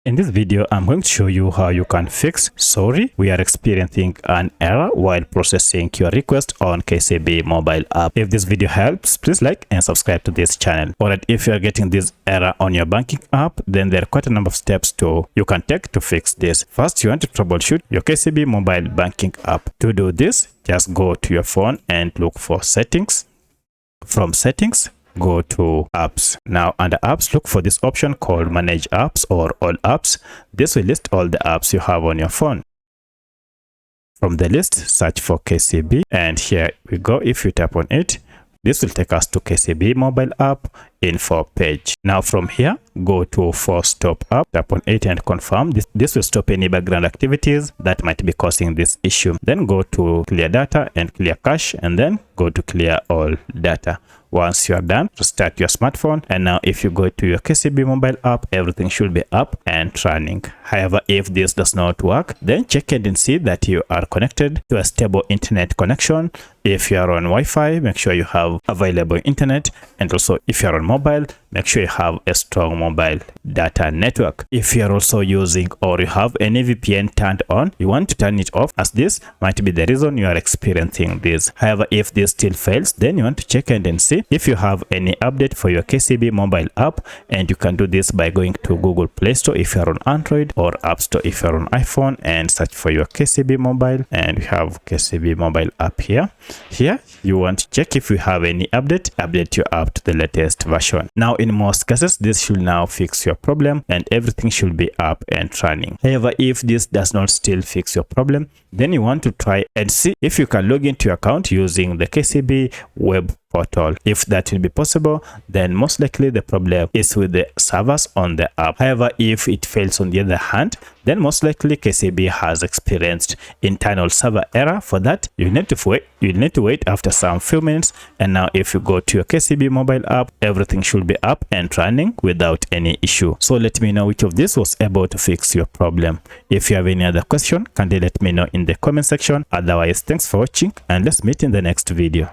In this video, I'm going to show you how you can fix "Sorry, we are experiencing an error while processing your request on KCB mobile app." If this video helps, please like and subscribe to this channel. Alright, if you are getting this error on your banking app, then there are quite a number of steps you can take to fix this. First, you want to troubleshoot your KCB mobile banking app. To do this, just go to your phone and look for settings. From settings, go to apps. Now under apps, look for this option called manage apps or all apps. This will list all the apps you have on your phone. From the list, search for KCB, and here we go. If you tap on it, this will take us to KCB mobile app info page. Now from here, go to force stop app, tap on it and confirm. This will stop any background activities that might be causing this issue. Then go to clear data and clear cache, and then go to clear all data. Once you are done, restart your smartphone, and now if you go to your KCB mobile app, everything should be up and running. However, if this does not work, then check it and see that you are connected to a stable internet connection. If you are on Wi-Fi, make sure you have available internet, and also if you are on mobile, make sure you have a strong mobile data network. If you are also using or you have any VPN turned on, you want to turn it off, as this might be the reason you are experiencing this. However, if this still fails, then you want to check and see if you have any update for your KCB mobile app, and you can do this by going to Google Play Store if you are on Android, or App Store if you are on iPhone, and search for your KCB mobile, and we have KCB mobile app here. Here you want to check if you have any update your app to the latest version. Now in most cases, this should now fix your problem and everything should be up and running. However, if this does not still fix your problem, then you want to try and see if you can log into your account using the KCB web portal. If that will be possible, then most likely the problem is with the servers on the app. However, if it fails on the other hand, then most likely KCB has experienced internal server error. For that, you need to wait after some few minutes, and now if you go to your KCB mobile app, everything should be up and running without any issue. So let me know which of this was able to fix your problem. If you have any other question, kindly let me know in the comment section. Otherwise, thanks for watching, and let's meet in the next video.